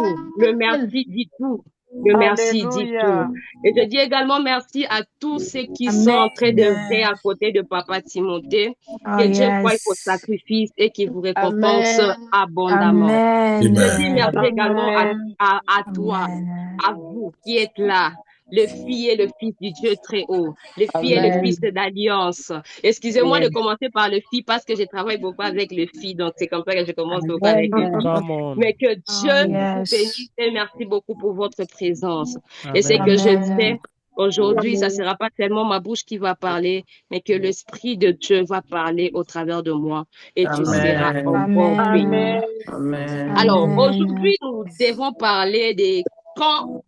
tout. Le merci dit tout. Le merci dit tout. Alléluia. Et je dis également merci à tous ceux qui sont en train de veiller Amen. à côté de Papa Timothée. Oh, Que Dieu voie vos yes. sacrifices et qu'il vous récompense Amen. abondamment. Je dis Amen. merci Amen. également Amen. à toi, Amen. à vous qui êtes là, le fils et le fils du Dieu très haut, le fils et le fils Amen. d'alliance. Excusez-moi de Amen. commencer par le fils parce que je travaille beaucoup avec le fils, donc c'est comme ça que je commence beaucoup avec le Amen. fils. Come on. Mais que Oh, Dieu vous yes. bénisse et merci beaucoup pour votre présence. Et c'est que Amen. je Amen. sais, aujourd'hui, ça sera pas tellement ma bouche qui va parler, mais que l'Esprit de Dieu va parler au travers de moi et tu seras Amen. encore béni. Amen. Amen. Amen. Alors, Amen. aujourd'hui, nous devons parler de quand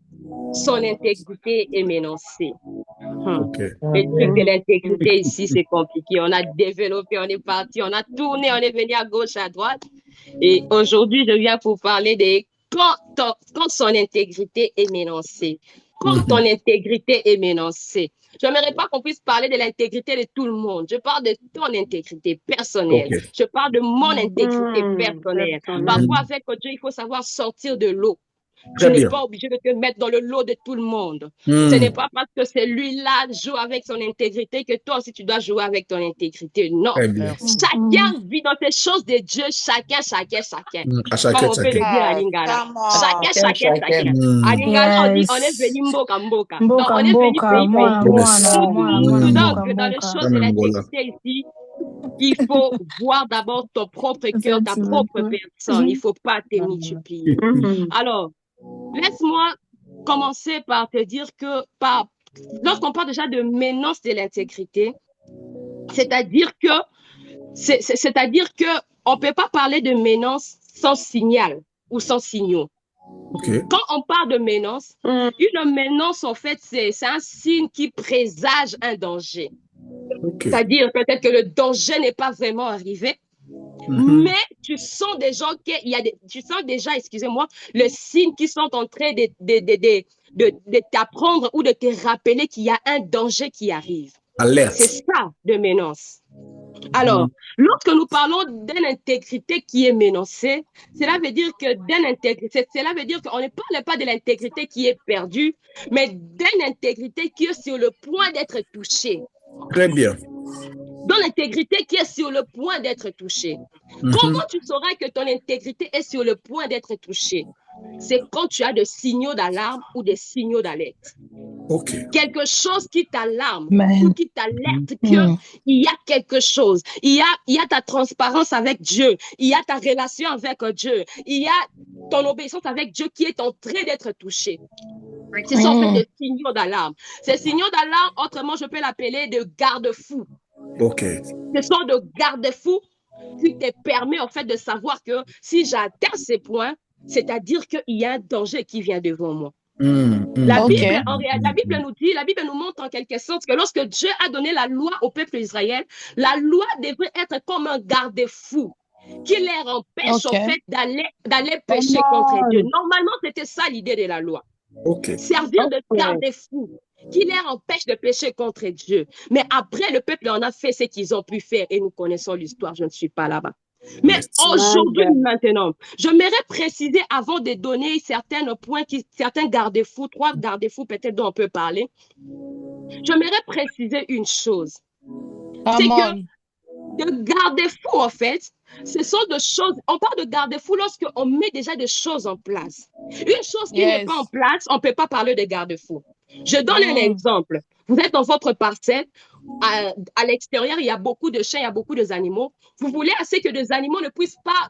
son intégrité est menacée. Hmm. Ok. Le truc de Amen. l'intégrité ici, c'est compliqué. On a développé, on est parti, on a tourné, on est venu à gauche, à droite. Et aujourd'hui, je viens pour parler de quand son intégrité est menacée. Quand ton Mhm. intégrité est menacée. Je n'aimerais pas qu'on puisse parler de l'intégrité de tout le monde. Je parle de ton intégrité personnelle. Ok. Je parle de mon intégrité personnelle. Personnel. Parfois, Mhm. avec Dieu, il faut savoir sortir de l'eau. Tu Très n'es bien. pas obligé de te mettre dans le lot de tout le monde. Ce n'est Mhm. pas parce que celui-là joue avec son intégrité que toi aussi tu dois jouer avec ton intégrité. Non. Très bien. Merci. Chacun vit dans ces choses de Dieu, chacun. Mhm. À Comme chacun, on peut le chacun. dire à Ah, Lingala. come on. Chacun. Chacun. À Mhm. Lingala, on dit on est Yes. venu mboka mboka. Donc Mboka on est venu mboka, pays pays. mwana Yes. mwana, Amen. mwana mwana Donc mboka Mhm. dans les mboka. choses de Comme Angola. l'intégrité ici, il faut voir d'abord ton propre cœur, ta propre Effectivement. personne. Il ne faut pas te Amen. multiplier. Alors, laisse-moi commencer par te dire que lorsqu'on parle déjà de menace de l'intégrité, c'est-à-dire que c'est-à-dire que on peut pas parler de menace sans signal ou sans signaux. Ok. Quand on parle de menace, Mm. une menace en fait c'est un signe qui présage un danger. Ok. C'est-à-dire peut-être que le danger n'est pas vraiment arrivé, Mhm. mais tu sens déjà qu'il y a tu sens déjà, excusez-moi, les signes qui sont en train de t'apprendre ou de te rappeler qu'il y a un danger qui arrive. C'est Alerte. ça de menace. Mhm. Alors, lorsque nous parlons d'une intégrité qui est menacée, cela veut dire que cela veut dire qu'on ne parle pas de l'intégrité qui est perdue, mais d'une intégrité qui est sur le point d'être touchée. Très bien. Dans l'intégrité qui est sur le point d'être touchée. Mhm. Comment tu sauras que ton intégrité est sur le point d'être touchée? C'est quand tu as des signaux d'alarme ou des signaux d'alerte. Ok. Quelque chose qui t'alarme ou Amen. qui t'alerte Mm. qu'il y a quelque chose. Il y a ta transparence avec Dieu. Il y a ta relation avec Dieu. Il y a ton obéissance avec Dieu qui est en train d'être touchée. Ce sont en fait Mm. des signaux d'alarme. Ces signaux d'alarme, autrement, je peux l'appeler de garde-fous. Ok. Ce sont de garde-fous qui te permet en fait de savoir que si j'atteins ces points, c'est-à-dire qu'il y a un danger qui vient devant moi. Mhm. La Mhm. Ok. Bible, la Bible nous dit, la Bible nous montre en quelque sorte que lorsque Dieu a donné la loi au peuple d'Israël, la loi devrait être comme un garde-fou qui les empêche Ok. en fait d'aller Come pécher contre Dieu. on. Normalement, c'était ça l'idée de la loi. Ok. Servir de Okay. garde-fou qui les empêche de pécher contre Dieu. Mais après, le peuple en a fait ce qu'ils ont pu faire et nous connaissons l'histoire. Je ne suis pas là-bas. Mais Yes. My aujourd'hui, God. maintenant, j'aimerais préciser avant de donner certains points, certains garde-fous, 3 garde-fous peut-être dont on peut parler. J'aimerais préciser une chose. C'est Come que on. de garde-fous, en fait, ce sont des choses, on parle de garde-fous lorsqu'on met déjà des choses en place. Une chose qui n'est pas en Yes. place, on ne peut pas parler de garde-fous. Je donne un Mm. exemple. Vous êtes dans votre parcelle, à l'extérieur, il y a beaucoup de chiens, il y a beaucoup d'animaux. Vous voulez assez que des animaux ne puissent pas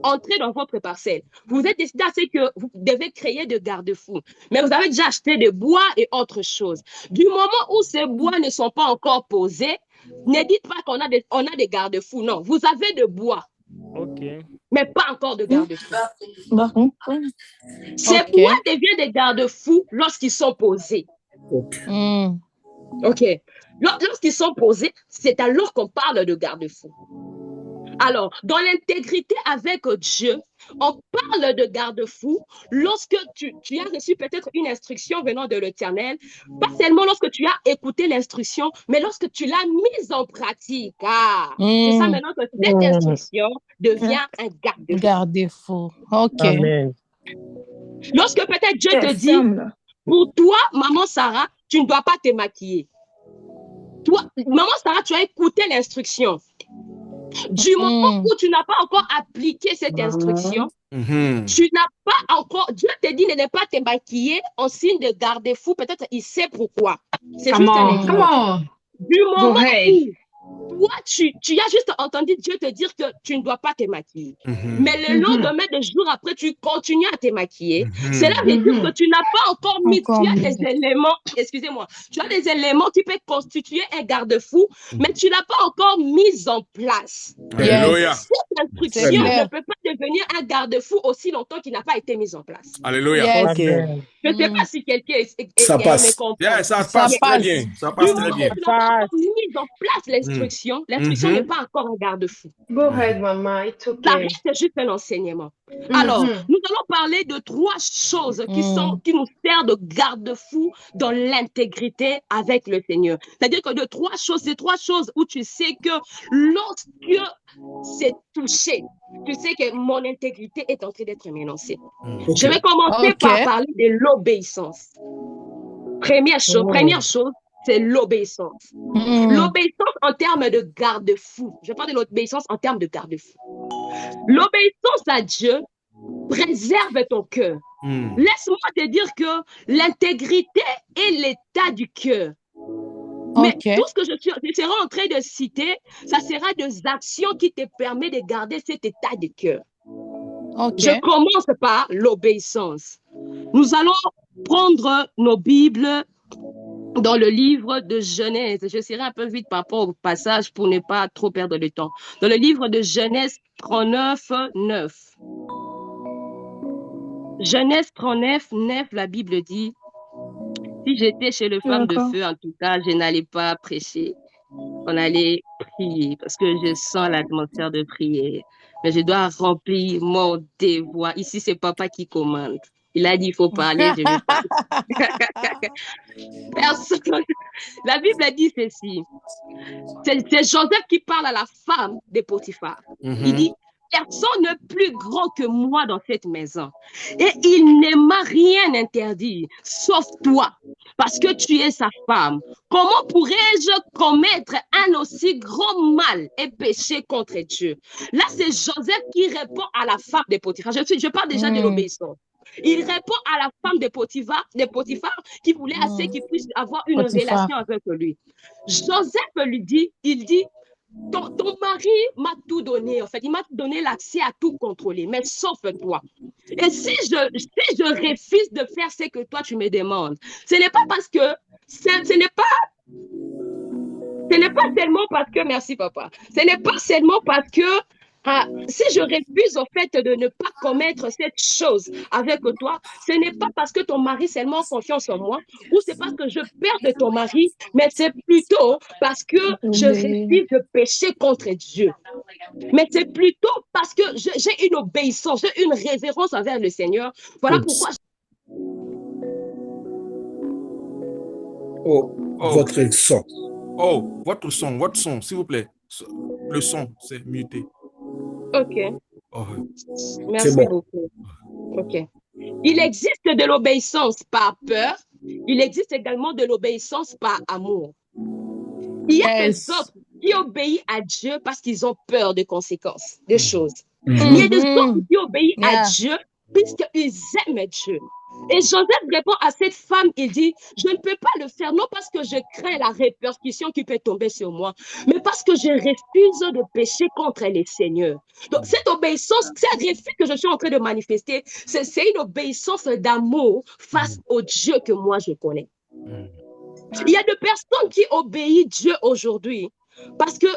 entrer dans votre parcelle. Vous êtes décidé assez que vous devez créer de garde-fous. Mais vous avez déjà acheté des bois et autre chose. Du moment où ces bois ne sont pas encore posés, ne dites pas on a des garde-fous. Non, vous avez de bois, Ok. mais pas encore de garde-fous. Mm. Ces Ok. bois deviennent des garde-fous lorsqu'ils sont posés. Ok. Mm. OK. Lorsqu'ils sont posés, c'est alors qu'on parle de garde-fous. Alors, dans l'intégrité avec Dieu, on parle de garde-fou lorsque tu as reçu peut-être une instruction venant de l'Éternel, pas seulement lorsque tu as écouté l'instruction, mais lorsque tu l'as mise en pratique. Ah, c'est ça Mm. maintenant que cette instruction devient un garde-fou. Garde-fou. Ok. Amen. Lorsque peut-être Dieu te dit, pour toi, maman Sarah, tu ne dois pas te maquiller. Toi, maman Sarah, tu as écouté l'instruction. Du moment où tu n'as pas encore appliqué cette instruction, tu n'as pas encore, Dieu te dit ne pas te maquiller en signe de garde-fou, peut-être il sait pourquoi. C'est juste un exemple. Du moment où toi, tu as juste entendu Dieu te dire que tu ne dois pas te maquiller. Mais le lendemain, des jours après, tu continues à te maquiller. Cela veut dire que tu n'as pas encore mis, tu as des éléments, excusez-moi, tu as des éléments qui peuvent constituer un garde-fou, mais tu n'as pas encore mis en place. Alléluia. Cette instruction ne peut pas devenir un garde-fou aussi longtemps qu'il n'a pas été mis en place. Alléluia. Je ne sais pas si quelqu'un ça passe. Ça passe très bien. Ça passe très bien. Tu n'as pas encore mis en place l'instruction. L'instruction n'est pas encore un garde-fou. Go ahead, maman. It's okay. Ça reste juste un enseignement. Alors, nous allons parler de 3 choses qui nous servent de garde-fou dans l'intégrité avec le Seigneur. C'est-à-dire que de 3 choses, c'est 3 choses où tu sais que lorsque c'est touché, tu sais que mon intégrité est en train d'être menacée. Je vais commencer par parler de l'obéissance. Première chose, c'est l'obéissance. L'obéissance en termes de garde-fou. Je parle de l'obéissance en termes de garde-fou. L'obéissance à Dieu préserve ton cœur. Laisse-moi te dire que l'intégrité est l'état du cœur. Mais tout ce que je serai en train de citer, ça sera des actions qui te permettent de garder cet état de cœur. Je commence par l'obéissance. Nous allons prendre nos Bibles dans le livre de Genèse. Je serai un peu vite par rapport au passage pour ne pas trop perdre le temps. Dans le livre de Genèse 39, 9. Genèse 39, 9, la Bible dit, si j'étais chez le femme de feu, en tout cas, je n'allais pas prêcher. On allait prier parce que je sens l'atmosphère de prière. Mais je dois remplir mon devoir. Ici, c'est papa qui commande. Il a dit, il faut parler, je vais parler. Personne. La Bible a dit ceci. C'est Joseph qui parle à la femme de Potiphar. Il dit, personne n'est plus grand que moi dans cette maison. Et il ne m'a rien interdit, sauf toi, parce que tu es sa femme. Comment pourrais-je commettre un aussi grand mal et péché contre Dieu? Là, c'est Joseph qui répond à la femme de Potiphar. Je parle déjà de l'obéissance. Il répond à la femme de Potiphar qui voulait assez qu'il puisse avoir une relation avec lui. Joseph lui dit, il dit, ton mari m'a tout donné, en fait, il m'a donné l'accès à tout contrôler, mais sauf toi. Et si je refuse de faire ce que toi tu me demandes, ce n'est pas parce que, ce n'est pas seulement parce que, merci papa, ce n'est pas seulement parce que si je refuse au fait de ne pas commettre cette chose avec toi, ce n'est pas parce que ton mari seulement a confiance en moi, ou c'est parce que je perds de ton mari, mais c'est plutôt parce que je refuse de pécher contre Dieu. Mais c'est plutôt parce que j'ai une obéissance, j'ai une révérence envers le Seigneur. Voilà pourquoi. Votre son. Votre son, s'il vous plaît. Le son, c'est muté. Ok. Merci beaucoup. Ok. Il existe de l'obéissance par peur. Il existe également de l'obéissance par amour. Il y a des autres qui obéissent à Dieu parce qu'ils ont peur des conséquences, des choses. Il y a des autres qui obéissent à Dieu puisqu'ils aiment Dieu. Et Joseph répond à cette femme, il dit, je ne peux pas le faire, non parce que je crains la répercussion qui peut tomber sur moi, mais parce que je refuse de pécher contre les seigneurs. Donc cette obéissance, cette refus que je suis en train de manifester, c'est une obéissance d'amour face au Dieu que moi je connais. Il y a des personnes qui obéissent Dieu aujourd'hui parce que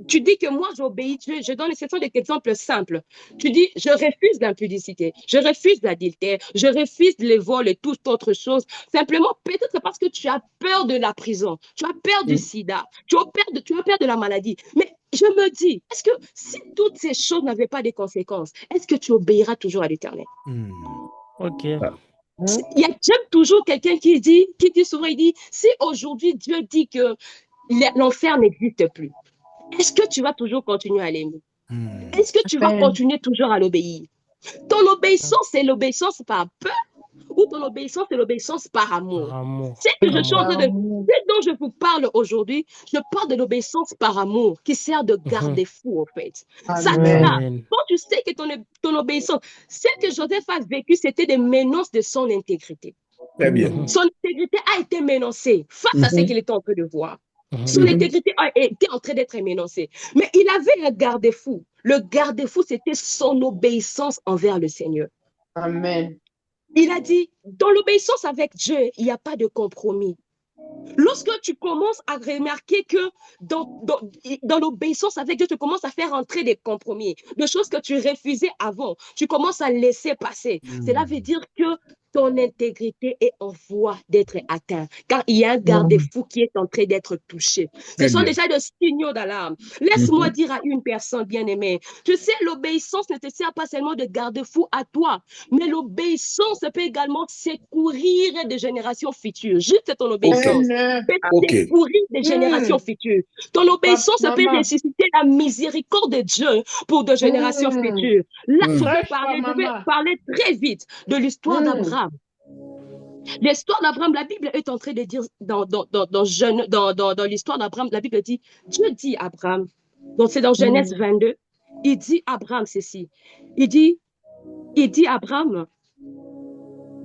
tu dis que moi, j'obéis Dieu. Je donne des exemples simples. Tu dis, je refuse l'impudicité, je refuse l'adultère, je refuse les vols et toute autre chose. Simplement, peut-être parce que tu as peur de la prison, tu as peur du sida, tu as peur de la maladie. Mais je me dis, est-ce que si toutes ces choses n'avaient pas de conséquences, est-ce que tu obéiras toujours à l'Éternel? Ok. J'aime toujours quelqu'un qui dit souvent, il dit, si aujourd'hui Dieu dit que l'enfer n'existe plus, est-ce que tu vas toujours continuer à l'aimer? Est-ce que tu vas continuer toujours à l'obéir? Ton obéissance, c'est l'obéissance par peur ou ton obéissance, c'est l'obéissance par amour. Amour. C'est que je suis en train de... C'est dont je vous parle aujourd'hui, je parle de l'obéissance par amour qui sert de garde-fou, en fait. Ça, quand tu sais que ton obéissance, ce que Joseph a vécu, c'était des menaces de son intégrité. Très bien. Son intégrité a été menacée face à ce qu'il était en train de voir. Son intégrité a été en train d'être menacée. Mais il avait un garde-fou. Le garde-fou, c'était son obéissance envers le Seigneur. Amen. Il a dit, dans l'obéissance avec Dieu, il n'y a pas de compromis. Lorsque tu commences à remarquer que dans l'obéissance avec Dieu, tu commences à faire entrer des compromis, des choses que tu refusais avant, tu commences à laisser passer. Cela veut dire que ton intégrité est en voie d'être atteinte, car il y a un garde-fou qui est en train d'être touché. Ce sont déjà des signaux d'alarme. Laisse-moi dire à une personne bien-aimée, tu sais, l'obéissance ne te sert pas seulement de garde-fou à toi, mais l'obéissance peut également secourir des générations futures. Juste ton obéissance peut secourir des générations futures. Ton obéissance peut ressusciter la miséricorde de Dieu pour des générations futures. Là, je vais parler très vite de l'histoire d'Abraham. L'histoire d'Abraham, la Bible est en train de dire, dans l'histoire d'Abraham, la Bible dit, Dieu dit à Abraham, donc c'est dans Genèse 22, il dit à Abraham ceci, il dit Abraham,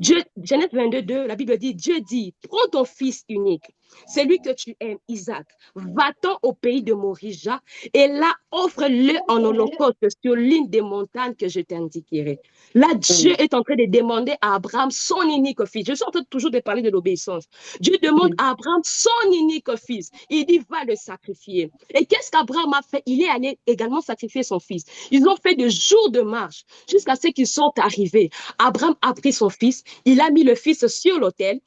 Genèse 22, 2, la Bible dit, Dieu dit, prends ton fils unique, celui que tu aimes, Isaac, va-t'en au pays de Morija et là, offre-le en holocauste sur l'une des montagnes que je t'indiquerai. Là, Dieu est en train de demander à Abraham son unique fils. Je suis en train toujours de parler de l'obéissance. Dieu demande à Abraham son unique fils. Il dit, va le sacrifier. Et qu'est-ce qu'Abraham a fait? Il est allé également sacrifier son fils. Ils ont fait des jours de marche jusqu'à ce qu'ils sont arrivés. Abraham a pris son fils, il a mis le fils sur l'autel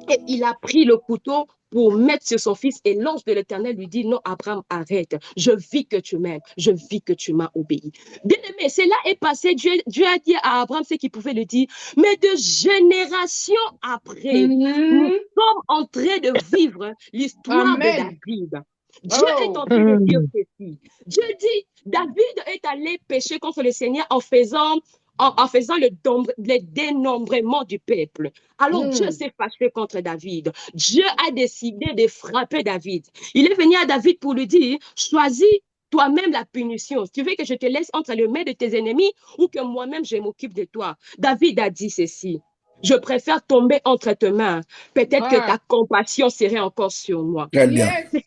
et il a pris le couteau pour mettre sur son fils et l'ange de l'Éternel lui dit, non, Abraham, arrête, je vis que tu m'aimes, je vis que tu m'as obéi. Bien-aimé, cela est passé, Dieu a dit à Abraham ce qu'il pouvait le dire, mais de générations après, nous sommes en train de vivre l'histoire de David. Dieu est en train de dire ceci. Dieu dit, David est allé pécher contre le Seigneur en faisant le dénombrement du peuple. Alors Dieu s'est fâché contre David. Dieu a décidé de frapper David. Il est venu à David pour lui dire, choisis toi-même la punition. Tu veux que je te laisse entre les mains de tes ennemis ou que moi-même je m'occupe de toi? David a dit ceci. Je préfère tomber entre tes mains. Peut-être que ta compassion serait encore sur moi. Très bien. C'est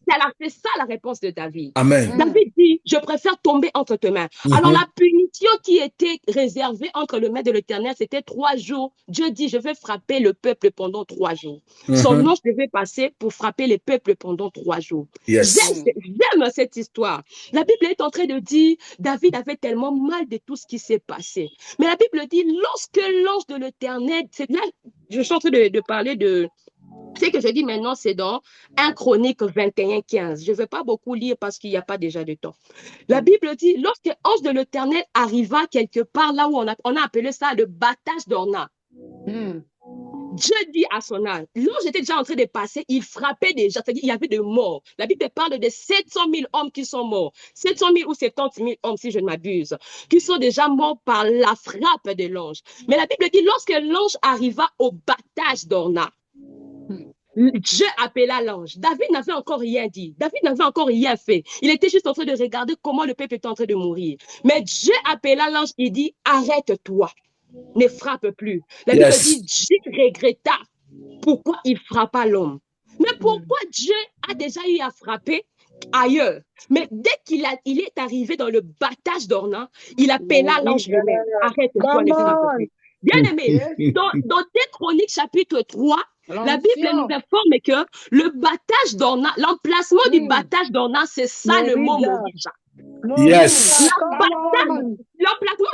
ça la réponse de David. Amen. David dit, je préfère tomber entre tes mains. Alors la punition qui était réservée entre les mains de l'Éternel, c'était 3 jours. Dieu dit, je vais frapper le peuple pendant 3 jours. Son ange devait passer pour frapper le peuple pendant 3 jours. J'aime cette histoire. La Bible est en train de dire, David avait tellement mal de tout ce qui s'est passé. Mais la Bible dit, lorsque l'ange de l'Éternel, là, je suis en train de parler de... Ce que je dis maintenant, c'est dans 1 Chronique 21, 15. Je ne vais pas beaucoup lire parce qu'il n'y a pas déjà de temps. La Bible dit, lorsque l'ange de l'Éternel arriva quelque part, là où on a appelé ça le battage d'Orna, Dieu dit à son âge, l'ange était déjà en train de passer, il frappait déjà, c'est-à-dire il y avait des morts. La Bible parle de 700 000 hommes qui sont morts, 700 000 ou 70 000 hommes, si je ne m'abuse, qui sont déjà morts par la frappe de l'ange. Mais la Bible dit, lorsque l'ange arriva au battage d'Orna, Dieu appela l'ange. David n'avait encore rien dit. David n'avait encore rien fait. Il était juste en train de regarder comment le peuple était en train de mourir. Mais Dieu appela l'ange et dit, arrête-toi. Ne frappe plus. La Bible dit, Dieu regretta pourquoi il frappa l'homme. Mais pourquoi Dieu a déjà eu à frapper ailleurs? Mais dès qu'il est arrivé dans le battage d'Orna, il appela l'ange lui-même. Arrête-toi, ne frappe plus. Bien aimé, dans 2 Chroniques chapitre 3, la Bible nous informe que le battage d'Orna, l'emplacement du battage d'Orna, c'est ça le mot Morija. L'emplacement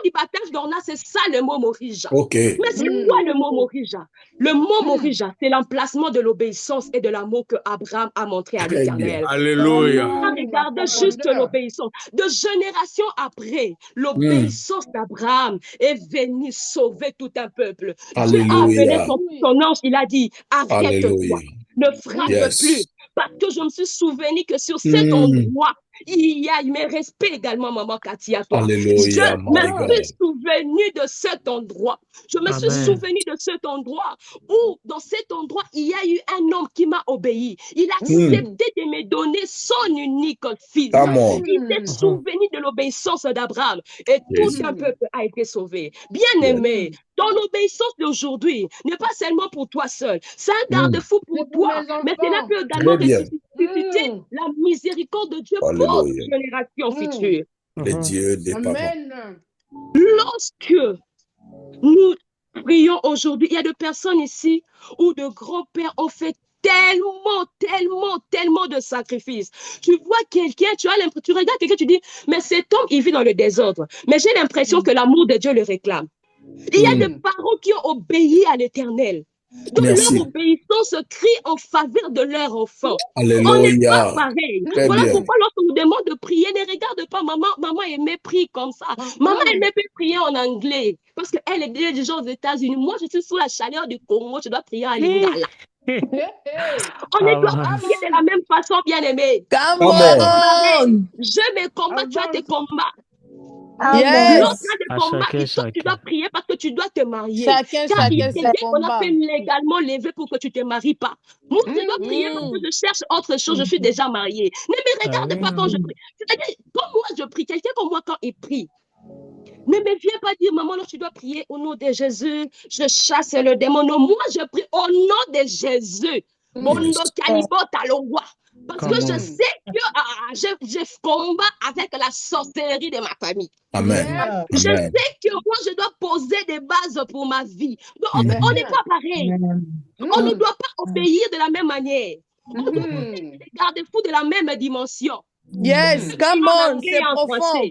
du battage d'Orna, c'est ça le mot Morija. Mais c'est quoi le mot Morija? Le mot Morija, c'est l'emplacement de l'obéissance et de l'amour que Abraham a montré à l'Éternel. Alléluia. Regarde juste l'obéissance. De génération après, l'obéissance d'Abraham est venue sauver tout un peuple. Dieu a appelé son ange, il a dit, arrête-toi, ne frappe plus. Parce que je me suis souvenu que sur cet endroit, il y a mes respects également, maman Cathy, à toi. Alléluia, Je my me suis God. souvenu de cet endroit. Je me suis souvenu de cet endroit où, dans cet endroit, il y a eu un homme qui m'a obéi. Il a accepté de me donner son unique fils. Come on. Il s'est souvenu de l'obéissance d'Abraham et tout Yes. un peuple a été sauvé. Bien-aimé, ton obéissance d'aujourd'hui n'est pas seulement pour toi seul. C'est un garde-fou pour toi, mais cela peut également Très bien. susciter la miséricorde de Dieu pour Alléluia. les générations futures. Le Dieu des parents. Lorsque nous prions aujourd'hui, il y a des personnes ici où de grands-pères ont fait tellement de sacrifices. Tu vois quelqu'un, tu regardes quelqu'un, tu dis, mais cet homme, il vit dans le désordre. Mais j'ai l'impression que l'amour de Dieu le réclame. Il y a des parents qui ont obéi à l'Éternel. Donc leur obéissance crie en faveur de leur enfant. Alléluia. On n'est pas pareil. Très Voilà bien. pourquoi lorsqu'on nous demande de prier, ne regarde pas maman. Maman aimait prier comme ça. Maman aimait prier en anglais. Parce qu'elle est déjà aux États-Unis. Moi, je suis sous la chaleur du Congo. Je dois prier en lingala. On ne doit pas prier de la même façon, bien aimé. Come on. Je me combats, tu as tes combats. Yes. L'autre a des combats, tu dois prier parce que tu dois te marier. Chacun On a fait légalement lever pour que tu te maries pas. Moi, je dois prier parce que je cherche autre chose. Je suis déjà mariée. Ne me regarde pas quand je prie. C'est-à-dire, quand moi je prie, quelqu'un comme moi quand il prie, ne me viens pas dire, maman, non, tu dois prier au nom de Jésus. Je chasse le démon. Non, moi, je prie au nom de Jésus. Parce que je sais que je combats avec la sorcellerie de ma famille. Amen. Je sais que moi, je dois poser des bases pour ma vie. Donc, on n'est pas pareil. On ne doit pas obéir de la même manière. On doit pas être des garde-fous de la même dimension. Yes, come on, c'est profond.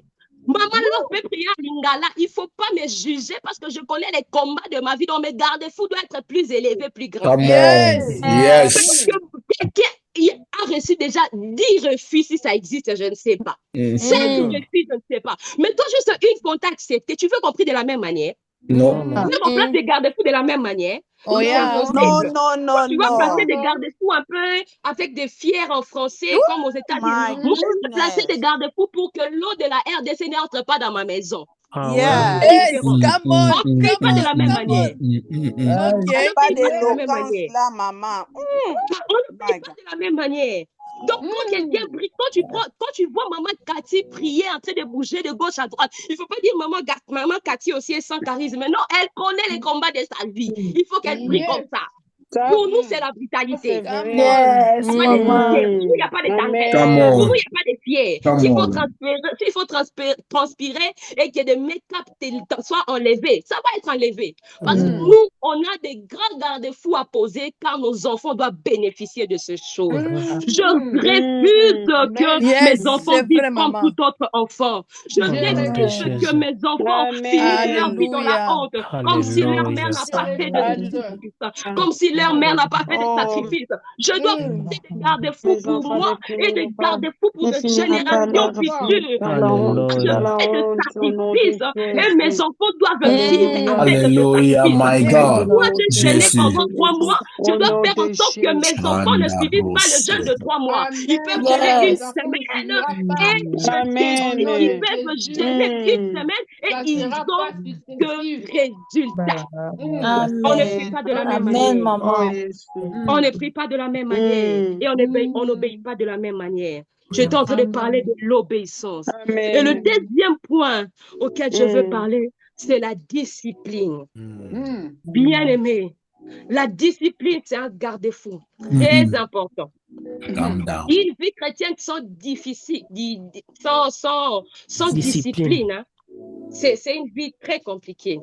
Maman, lorsque je prier à Lingala, il ne faut pas me juger parce que je connais les combats de ma vie. Donc, mes garde-fous doivent être plus élevés, plus grands. Come on. Yes. Parce que quelqu'un a reçu déjà 10 refus, si ça existe, je ne sais pas. 5 refus, je ne sais pas. Mais toi, juste une qu'on t'a accepté, tu veux qu'on prie de la même manière? Non. Tu veux qu'on place des garde-fous de la même manière? Oh, yeah. Non. Tu vas placer des garde-fous un peu avec des fiers en français, comme aux États-Unis. Moi, je vais placer des garde-fous pour que l'eau de la RDC n'entre pas dans ma maison. Yeah. Yes, come on. On ne prie pas de la même manière. Ok. Pas d'éloquence là, maman. On ne prie pas de la même manière. Donc, quand quelqu'un prie, quand tu vois maman Cathy prier en train de bouger de gauche à droite, il ne faut pas dire maman Cathy aussi est sans charisme. Non, elle connaît les combats de sa vie. Il faut qu'elle prie comme ça. Pour nous, c'est la brutalité. Yes, Il n'y a pas de tendresse. Pour nous, il n'y a pas de fier. Il faut transpirer et que des make-up soient enlevés. Ça va être enlevé. Parce que nous, on a des grands garde-fous à poser car nos enfants doivent bénéficier de ces choses. Je refuse que mes enfants vivent comme tout autre enfant. Je refuse que mes enfants finissent leur vie dans la honte, comme si leur mère n'a pas fait de sacrifice, comme si leur mère n'a pas fait de sacrifice. Je dois poser des garde-fous pour moi et des garde-fous pour les générations futures. Je fais des sacrifices et mes enfants doivent vivre avec ce Alléluia, my God. Moi, j'ai jeûné Jésus. pendant 3 mois. Je dois faire en sorte que mes enfants ne subissent pas le jeûne de 3 mois. Ils peuvent jeûner une semaine et ils peuvent jeûner une semaine et ils ont de résultats. On ne prie pas de la même manière. On ne prie pas de la même manière et on n'obéit pas de la même manière. J'étais en train de parler de l'obéissance. Et le deuxième point auquel je veux parler, c'est la discipline. Bien aimé, la discipline, c'est un garde-fou très important. Une vie chrétienne sans discipline, hein, c'est une vie très compliquée.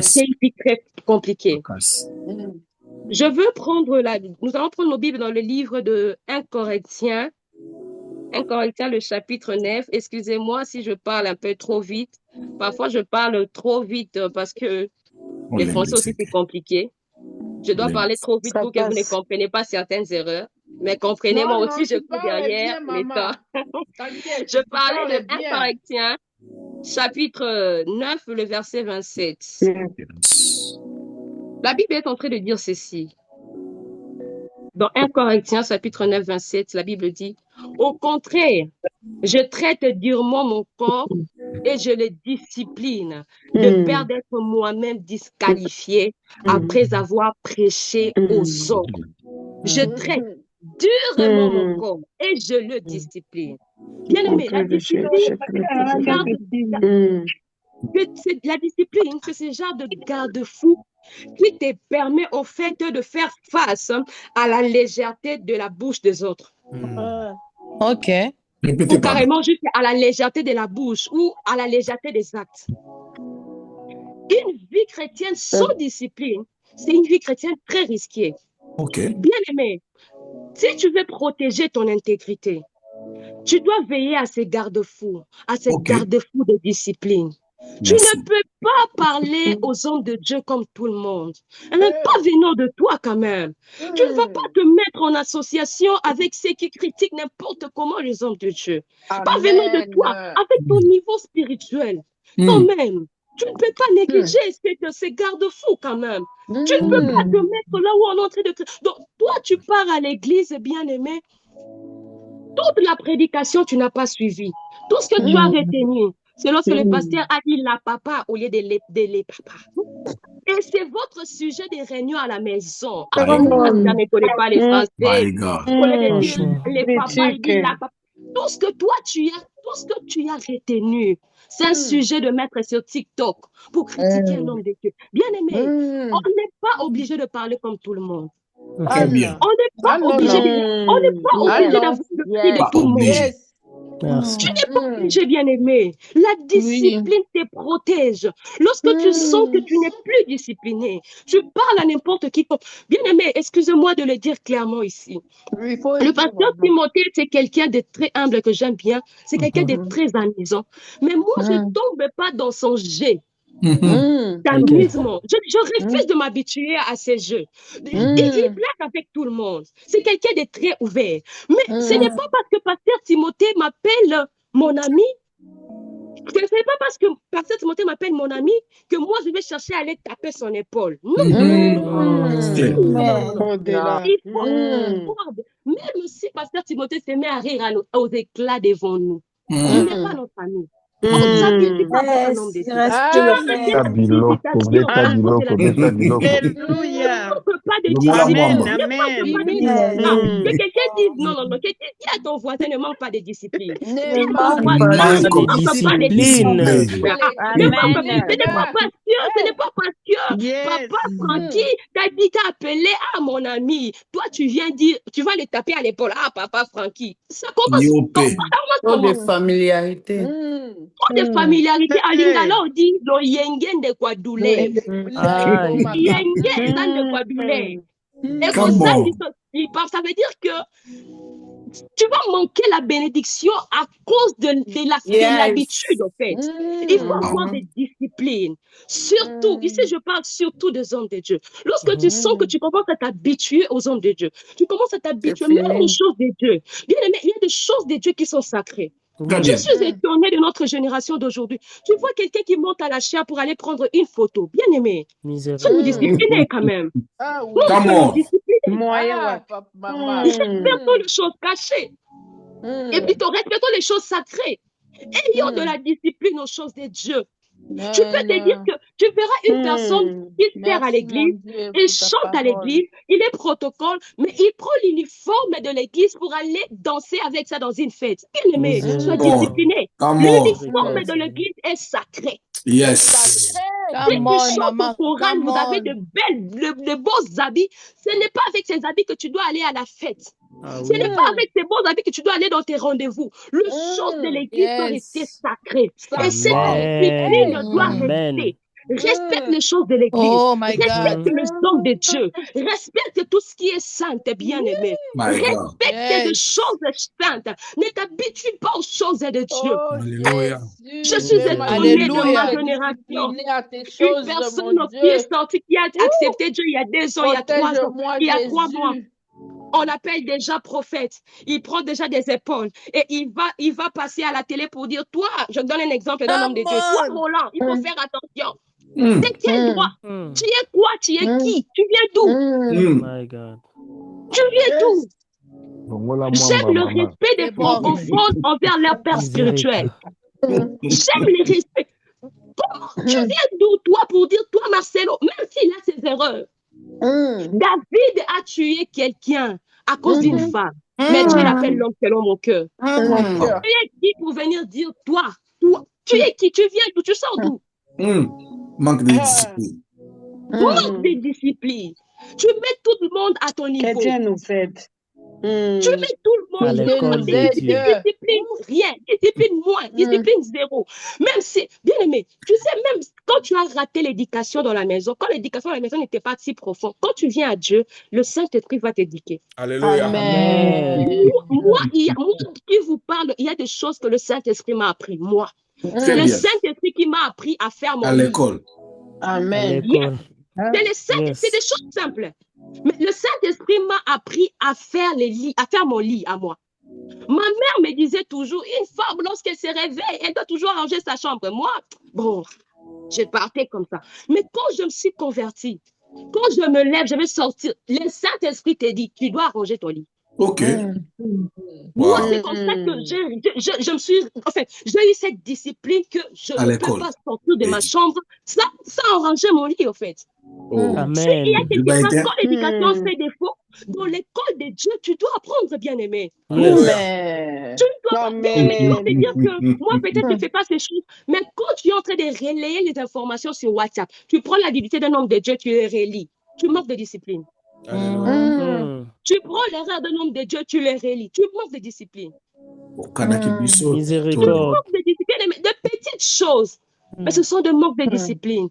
C'est une vie très compliquée. Je veux prendre nous allons prendre nos Bibles dans le livre de 1 Corinthiens. 1 Corinthiens, le chapitre 9. Excusez-moi si je parle un peu trop vite. Parfois, je parle trop vite parce que le français aussi, c'est compliqué. Je dois parler trop vite pour que vous ne compreniez pas certaines erreurs. Mais comprenez-moi aussi, je cours derrière les temps. Je parlais de 1 Corinthiens, chapitre 9, le verset 27. La Bible est en train de dire ceci. Dans 1 Corinthiens, chapitre 9, 27, la Bible dit, au contraire, Je traite durement mon corps et je le discipline de peur d'être moi-même disqualifié après avoir prêché aux autres. Je traite durement mon corps et je le discipline. Bien aimé, la discipline, c'est ce genre de garde-fou qui te permet au fait de faire face à la légèreté de la bouche des autres. Ok. Ou carrément juste à la légèreté de la bouche ou à la légèreté des actes. Une vie chrétienne sans discipline, c'est une vie chrétienne très risquée. Bien aimé, si tu veux protéger ton intégrité, tu dois veiller à ces garde-fous, garde-fous de discipline. Tu ne peux pas parler aux hommes de Dieu comme tout le monde. Même pas venant de toi quand même. Tu ne vas pas te mettre en association avec ceux qui critiquent n'importe comment les hommes de Dieu. Pas venant de toi, avec ton niveau spirituel. Quand même, tu ne peux pas négliger ces garde-fous quand même. Tu ne peux pas te mettre là où on est en train de... Donc, toi, tu pars à l'église, bien-aimé. Toute la prédication, tu n'as pas suivi. Tout ce que tu as retenu, c'est lorsque le pasteur a dit la papa au lieu de les papa. Et c'est votre sujet de réunion à la maison. Ah, ça ne connaît pas les Français. Au lieu de dire les papas, il dit la papa. Tout ce que toi, tu as retenu, c'est un sujet de mettre sur TikTok pour critiquer un homme de Dieu. Bien aimé, on n'est pas obligé de parler comme tout le monde. Très bien. On n'est pas obligé d'avoir le prix de tout le monde. Tu n'es pas obligé, bien-aimé. La discipline te protège. Lorsque tu sens que tu n'es plus discipliné, tu parles à n'importe qui. Bien-aimé, excusez-moi de le dire clairement ici. Le pasteur Timothée, c'est quelqu'un de très humble que j'aime bien. C'est quelqu'un de très amusant. Mais moi, je ne tombe pas dans son jet d'amusement. Je refuse de m'habituer à ces jeux. Il blague avec tout le monde. C'est quelqu'un de très ouvert. Mais ce n'est pas parce que pasteur Timothée m'appelle mon ami, ce n'est pas parce que pasteur Timothée m'appelle mon ami que moi je vais chercher à aller taper son épaule. Non. Il faut même si pasteur Timothée se met à rire aux éclats devant nous, il n'est pas notre ami. On ne s'habitue pas à un homme de Dieu. Alléluia. Pas de discipline. Que quelqu'un dise non. Quelqu'un dit à ton voisin ne manque pas de discipline. Ne manque pas de discipline. Ce n'est pas parce que papa Francky t'a appelé à mon ami. Toi, tu viens dire, tu vas le taper à l'épaule. Ah, papa Francky. Ça commence de familiarité. De familiarité. À Lingala, on dit le yengen de quoi douler. Yengen de quoi douler. Et comme ça veut dire que tu vas manquer la bénédiction à cause de l'habitude, en fait. Il faut avoir des disciplines. Surtout, ici, je parle surtout des hommes de Dieu. Lorsque tu sens que tu commences à t'habituer aux hommes de Dieu, tu commences à t'habituer même aux choses de Dieu. Bien aimé, il y a des choses de Dieu qui sont sacrées. Je suis étonnée de notre génération d'aujourd'hui. Tu vois quelqu'un qui monte à la chaire pour aller prendre une photo. Bien aimé. Soyons disciplinés quand même. Soyons disciplinés. Respectons les choses cachées. Et puis, respectons les choses sacrées. Ayons de la discipline aux choses de Dieu. Tu peux te dire que tu verras une personne qui sert à l'église, il chante à l'église, il est protocole, mais il prend l'uniforme de l'église pour aller danser avec ça dans une fête. Bien aimé, sois discipliné. L'uniforme de l'église est sacré. Yes. Si tu chantes au Coran, vous avez de beaux habits. Ce n'est pas avec ces habits que tu dois aller à la fête. Ce n'est pas avec ces beaux habits que tu dois aller dans tes rendez-vous. Le chose de l'église doit rester sacré. Et cette discipline doit rester. Respecte les choses de l'église. Respecte les hommes de Dieu. Respecte tout ce qui est saint, bien-aimé. Respecte les choses saintes. Ne t'habitue pas aux choses de Dieu. Alléluia. Je suis étonnée de ma génération. Une personne qui est sortie, qui a accepté Dieu il y a 2 ans, il y a 3 ans, il y a 3 mois. On l'appelle déjà prophète. Il prend déjà des épaules. Et il va passer à la télé pour dire, toi, je donne un exemple d'un homme de Dieu. Toi, Roland, il faut faire attention. C'est quel droit? Tu es quoi? Tu es qui? Tu viens d'où? My God. Tu viens d'où? J'aime le respect des francophones envers leur père spirituel. J'aime le respect. Comment tu viens d'où, toi, pour dire, toi, Marcelo, même s'il a ses erreurs, David a tué quelqu'un à cause d'une femme. Mais Dieu l'appelle l'homme selon mon cœur. Tu es qui pour venir dire, toi, tu es qui? Tu viens d'où? Tu sors d'où? Manque de discipline. Manque de discipline. Tu mets tout le monde à ton niveau. Que Dieu nous aide. Tu mets tout le monde À l'école de Dieu. discipline rien, discipline moins, discipline zéro. Même si, bien aimé, tu sais, même quand tu as raté l'éducation dans la maison, quand l'éducation dans la maison n'était pas si profonde, quand tu viens à Dieu, le Saint-Esprit va t'éduquer. Alléluia. Amen. Moi, qui vous parle, il y a des choses que le Saint-Esprit m'a appris, moi. C'est le bien. Saint-Esprit qui m'a appris à faire mon À lit. l'école. À Amen. l'école. C'est des choses simples. Mais le Saint-Esprit m'a appris à faire les lits, à faire mon lit à moi. Ma mère me disait toujours, une femme, lorsqu'elle se réveille, elle doit toujours ranger sa chambre. Moi, bon, je partais comme ça. Mais quand je me suis convertie, quand je me lève, je vais sortir, le Saint-Esprit te dit, tu dois ranger ton lit. OK. Moi, Wow. c'est comme ça que je me suis, enfin, j'ai eu cette discipline que je À ne peux l'école. pas sortir de ma chambre sans ranger mon lit, au fait. Oh. Il y a Amen. quelqu'un, Dubaï était- quand l'éducation fait défaut, dans l'école de Dieu, tu dois apprendre, bien aimé. Yes. Tu dois bien aimé. Tu vas te dire que moi, peut-être, je ne fais pas ces choses, mais quand tu es en train de relayer les informations sur WhatsApp, tu prends la dignité d'un homme de Dieu, tu les relis. Tu manques de discipline. Alléluia. Tu prends l'erreur d'un homme de Dieu, tu les relis. Tu manques de discipline. Au Kanaki Bisso. Miséricorde. Manque de discipline, mais de petites choses. Mais ce sont des manques de discipline.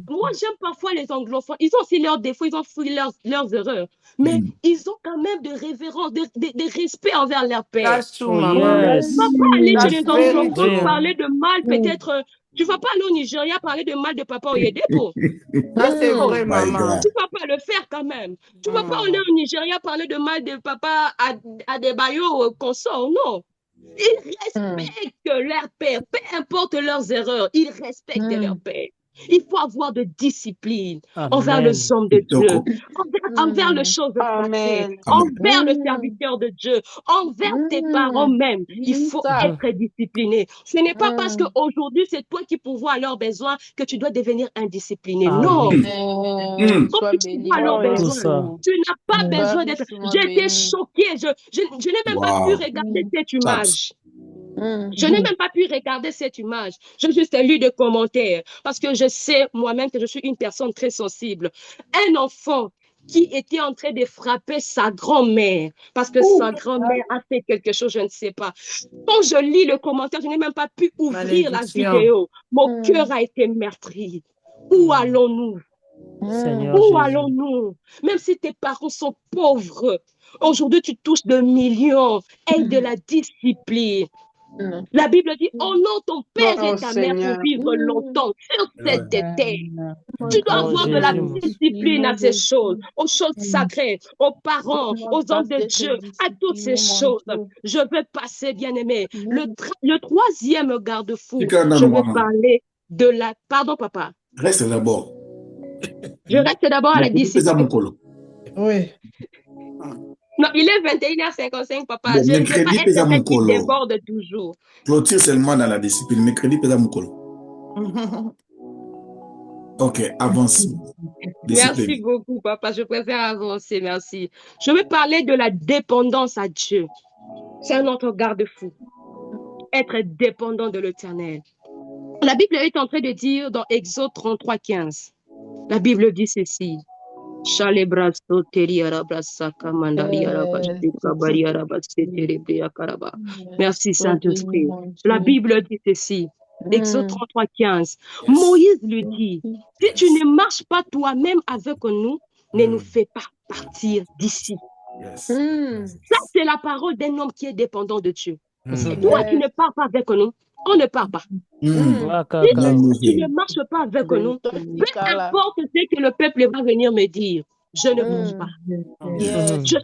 Moi, j'aime parfois les anglophones. Ils ont aussi leurs défauts, ils ont aussi leurs erreurs. Mais ils ont quand même de révérence, de respect envers leur père. That's true, Oh, Mama. yes. Tu ne vas pas aller chez That's les very anglophones true. parler de mal, peut-être. Tu ne vas pas aller au Nigeria parler de mal de Papa Oyedepo. Ça, c'est vrai, My Maman. God. Tu ne vas pas le faire quand même. Tu ne vas pas aller au Nigeria parler de mal de Papa Adebayo consort. Non. Ils respectent leur père, peu importe leurs erreurs, ils respectent leur père. Il faut avoir de discipline envers Amen. les hommes de Dieu, Toko. envers les choses sacrées, envers le serviteur de Dieu, envers tes parents même. Il faut être discipliné. Ce n'est pas parce qu'aujourd'hui, c'est toi qui pourvois à leurs besoins que tu dois devenir indiscipliné. Ah Non. oui. Quand tu pourvois à leurs Tout besoins, ça. tu n'as pas besoin d'être. J'étais choquée. Je n'ai même pas pu regarder cette image. Je n'ai même pas pu regarder cette image. J'ai juste lu des commentaires parce que je sais moi-même que je suis une personne très sensible. Un enfant qui était en train de frapper sa grand-mère parce que sa grand-mère a fait quelque chose, je ne sais pas. Quand je lis le commentaire, je n'ai même pas pu ouvrir la Malédiction. vidéo. Mon cœur a été meurtri. Où allons-nous? Seigneur Où Jésus. allons-nous? Même si tes parents sont pauvres, aujourd'hui tu touches de millions. Aie de la discipline. La Bible dit, honore ton père et ta mère pour vivre longtemps sur cette terre. Tu dois Oh, avoir de la Jésus. discipline à ces choses, aux choses sacrées, aux parents, aux hommes de Dieu, à toutes ces choses. Je vais passer, bien-aimé. Le troisième garde-fou, je vais parler de la... Pardon, papa. Reste d'abord. Je reste d'abord à la discipline. Oui. Non, il est 21h55, papa. Bon, Je ne vais mercredi, pas être pesa quelqu'un qui mukolo. déborde toujours. Clôture seulement dans la discipline. Mercredi, pesa mukolo. OK, avance. Merci Discipline. beaucoup, papa. Je préfère avancer. Merci. Je vais parler de la dépendance à Dieu. C'est un autre garde-fou. Être dépendant de l'Éternel. La Bible est en train de dire dans Exode 33, 15. La Bible dit ceci. Merci, Saint-Esprit. La Bible dit ceci. Exode 33, 15. Moïse lui dit, si tu ne marches pas toi-même avec nous, ne nous fais pas partir d'ici. Yes. Ça, c'est la parole d'un homme qui est dépendant de Dieu. Et toi qui ne pars pas avec nous, on ne part pas. Si tu ne marches pas avec nous, peu importe ce que le peuple va venir me dire, je ne bouge pas. Je suis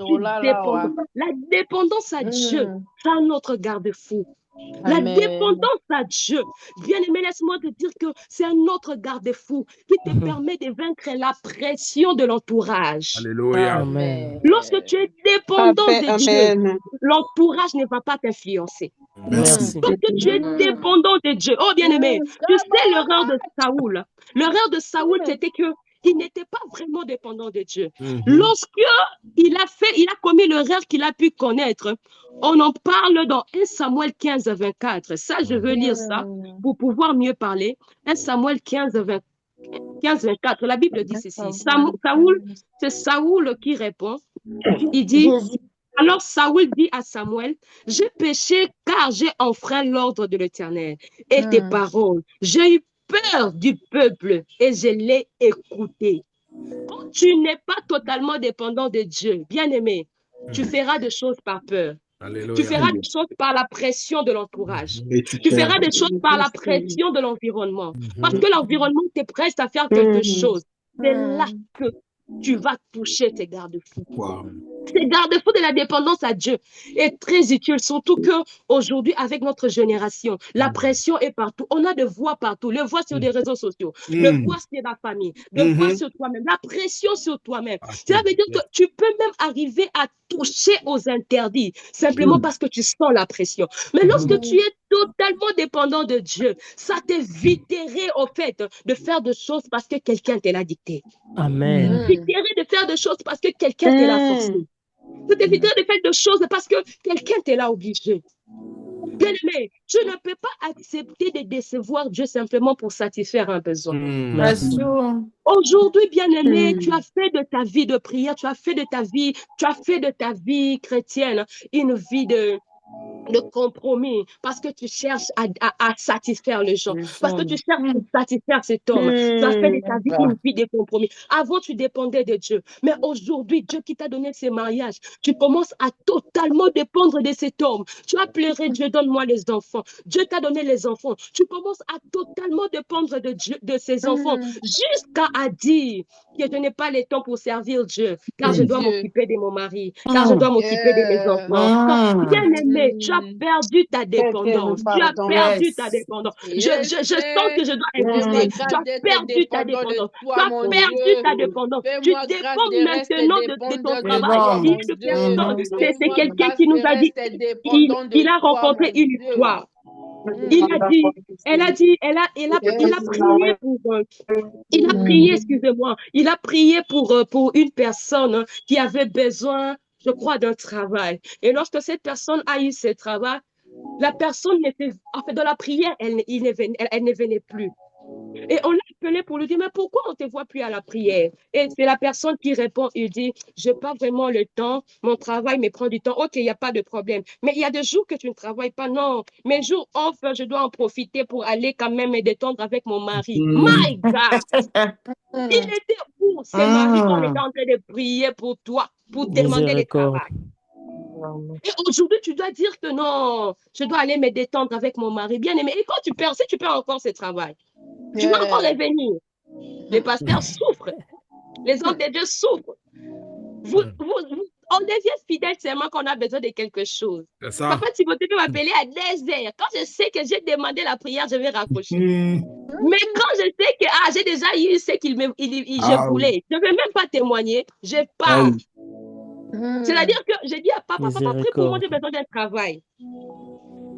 dépendant. La dépendance à Dieu, c'est un autre garde-fou. La Amen. dépendance à Dieu. Bien-aimé, laisse-moi te dire que c'est un autre garde-fou qui te permet de vaincre la pression de l'entourage. Alléluia. Amen. Lorsque tu es dépendant de Dieu, Amen. l'entourage ne va pas t'influencer. Merci. Lorsque tu es dépendant de Dieu, oh bien-aimé, tu sais l'erreur de Saoul. L'erreur de Saoul, c'était que il n'était pas vraiment dépendant de Dieu. Lorsque il a commis l'erreur qu'il a pu connaître, on en parle dans 1 Samuel 15, 24. Ça, je veux lire ça pour pouvoir mieux parler. 1 Samuel 15, 24. La Bible dit ceci. Saoul, c'est Saoul qui répond. Il dit, alors Saoul dit à Samuel, j'ai péché car j'ai enfreint l'ordre de l'Éternel et tes paroles. J'ai eu peur du peuple et je l'ai écouté. Quand tu n'es pas totalement dépendant de Dieu, bien-aimé, tu feras des choses par peur. Alléluia. Tu feras des choses par la pression de l'entourage. Tu feras des choses par la pression de l'environnement. Parce que l'environnement te presse à faire quelque chose. C'est là que tu vas toucher tes garde-fous. Wow. Ces garde-fous de la dépendance à Dieu est très utile, surtout qu'aujourd'hui, avec notre génération, la pression est partout. On a des voix partout, les voix sur des réseaux sociaux, les voix sur la famille, les voix sur toi-même, la pression sur toi-même. Cela veut dire que tu peux même arriver à toucher aux interdits, simplement parce que tu sens la pression. Mais lorsque tu es totalement dépendant de Dieu, ça t'éviterait au fait de faire des choses parce que quelqu'un te l'a dicté. Amen. T'éviterait de faire des choses parce que quelqu'un te l'a forcé. Tu t'éviterais de faire des choses parce que quelqu'un te l'a obligé. Bien-aimé, tu ne peux pas accepter de décevoir Dieu simplement pour satisfaire un besoin. Merci. Aujourd'hui, bien-aimé, tu as fait de ta vie de prière, tu as fait de ta vie chrétienne une vie de compromis, parce que tu cherches à satisfaire les gens, parce que tu cherches à satisfaire cet homme. Tu as fait de ta vie une vie de compromis. Avant, tu dépendais de Dieu. Mais aujourd'hui, Dieu qui t'a donné ce mariage, tu commences à totalement dépendre de cet homme. Tu as pleuré, Dieu, donne-moi les enfants. Dieu t'a donné les enfants. Tu commences à totalement dépendre de Dieu, de ses enfants, jusqu'à dire que je n'ai pas le temps pour servir Dieu, car je dois m'occuper de mon mari, car je dois m'occuper de mes enfants. Bien-aimé, tu as perdu ta dépendance. Tu as perdu ta dépendance. Je sens que je dois insister. Tu as perdu ta dépendance. Tu as perdu ta dépendance. Tu dépends maintenant de ton travail. Il y a une personne, c'est quelqu'un qui nous a dit, il a rencontré une histoire. Elle a prié il a prié pour une personne qui avait besoin, je crois, d'un travail. Et lorsque cette personne a eu ce travail, la personne dans la prière, elle ne venait plus. Et on l'a appelé pour lui dire, mais pourquoi on ne te voit plus à la prière? Et c'est la personne qui répond, il dit, je n'ai pas vraiment le temps, mon travail me prend du temps. Ok, il n'y a pas de problème. Mais il y a des jours que tu ne travailles pas. Non, mes jours off, je dois en profiter pour aller quand même me détendre avec mon mari. My God! Il était où, ce mari, qu'on était en train de prier pour toi, pour demander le travail? Et aujourd'hui, tu dois dire que non, je dois aller me détendre avec mon mari. Bien aimé. Et quand tu perds, si tu perds encore ce travail, tu vas encore revenir. Les pasteurs souffrent. Les hommes de Dieu souffrent. On devient fidèle seulement quand on a besoin de quelque chose. Papa Timothée peut m'appeler à 10h. Quand je sais que j'ai demandé la prière, je vais raccrocher. Mais quand je sais que j'ai déjà eu ce je voulais, je ne vais même pas témoigner, je pars. C'est-à-dire que j'ai dit à papa, prie pour moi, j'ai besoin d'un travail.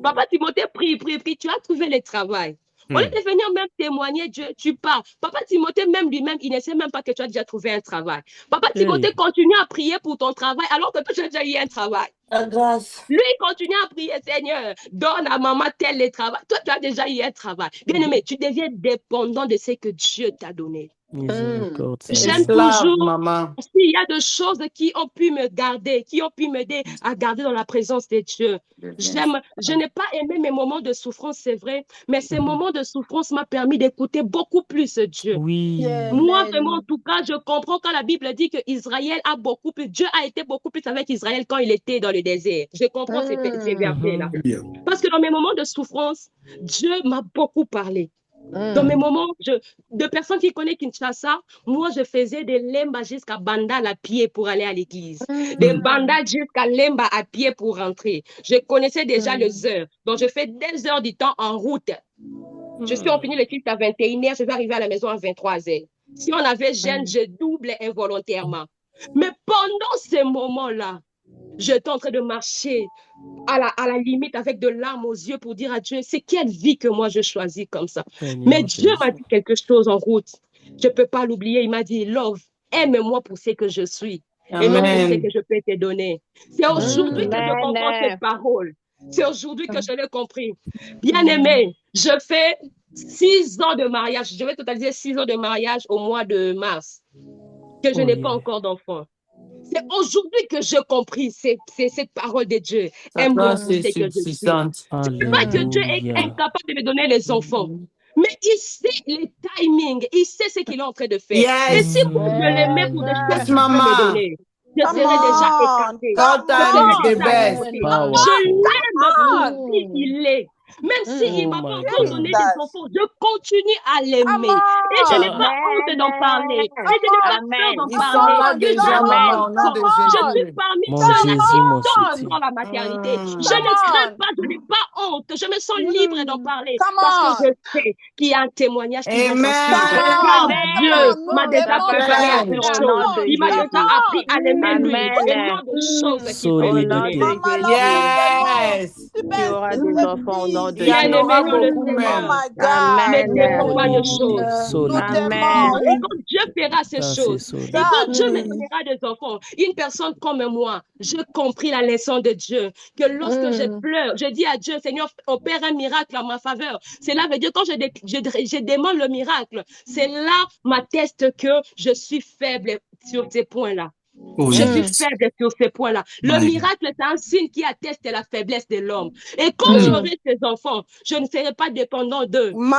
Papa Timothée, prie, tu as trouvé le travail. Au lieu de venir même témoigner, Dieu, tu pars. Papa Timothée, même lui-même, il ne sait même pas que tu as déjà trouvé un travail. Papa Timothée continue à prier pour ton travail alors que toi, tu as déjà eu un travail. La grâce. Lui, il continue à prier, Seigneur, donne à maman tel le travail. Toi, tu as déjà eu un travail. Bien-aimé, tu deviens dépendant de ce que Dieu t'a donné. J'aime toujours, s'il y a des choses qui ont pu me garder, qui ont pu m'aider à garder dans la présence de Dieu. Je n'ai pas aimé mes moments de souffrance, c'est vrai, mais ces moments de souffrance m'ont permis d'écouter beaucoup plus Dieu. Moi, vraiment, en tout cas, je comprends quand la Bible dit que Israël a beaucoup plus, Dieu a été beaucoup plus avec Israël quand il était dans le désert. Je comprends ces versets-là. Parce que dans mes moments de souffrance, Dieu m'a beaucoup parlé. Dans mes moments de personnes qui connaissent Kinshasa, moi, je faisais des Lemba jusqu'à Bandal à pied pour aller à l'église. Des Bandal jusqu'à Lemba à pied pour rentrer. Je connaissais déjà les heures. Donc, je fais des heures du temps en route. Je suis en fini le culte à 21h, je vais arriver à la maison à 23h. Si on avait jeune, je double involontairement. Mais pendant ces moments-là, j'étais en train de marcher à la limite avec de larmes aux yeux pour dire à Dieu, c'est quelle vie que moi je choisis comme ça. Mais Dieu m'a dit quelque chose en route. Je ne peux pas l'oublier. Il m'a dit, Love, aime-moi pour ce que je suis. Et non pour ce que je peux te donner. C'est aujourd'hui que je comprends cette parole. C'est aujourd'hui que je l'ai compris. Bien-aimé, je fais 6 ans de mariage. Je vais totaliser 6 ans de mariage au mois de mars. Que je n'ai pas encore d'enfant. C'est aujourd'hui que j'ai compris cette parole de Dieu. Aime-moi pour ce que je suis. Ce n'est pas que Dieu est incapable de me donner les enfants. Mais il sait les timings, il sait ce qu'il est en train de faire. Et si moi je l'aimais pour des choses qu'il veut me donner, je serais déjà écartée. Je l'aime pour qui il est. Même s'il m'a pas encore donné des enfants, je continue à l'aimer. Et je n'ai pas honte d'en parler. Et je n'ai pas peur d'en parler. Je suis parmi ceux-là qui tombent dans la maternité. Je ne crains pas, je n'ai pas honte. Je me sens libre d'en parler. Parce que je sais qu'il y a un témoignage qui va s'en suivre. Dieu m'a déjà préparé à ces choses. Il m'a déjà appris à l'aimer lui. Tellement de choses qu'il peut me donner. Tu auras des enfants au nom de Bien aimé dans le Seigneur. Mais Dieu ne fait pas de choses. Et quand Dieu fera ces choses, et quand Dieu me donnera des enfants, une personne comme moi, j'ai compris la leçon de Dieu, que lorsque je pleure, je dis à Dieu, Seigneur, opère un miracle en ma faveur. Cela veut dire quand je demande le miracle, c'est là m'atteste que je suis faible sur ces points-là. Je suis faible sur ces points-là. Le miracle, c'est un signe qui atteste la faiblesse de l'homme. Et quand j'aurai ces enfants, je ne serai pas dépendant d'eux. Je ne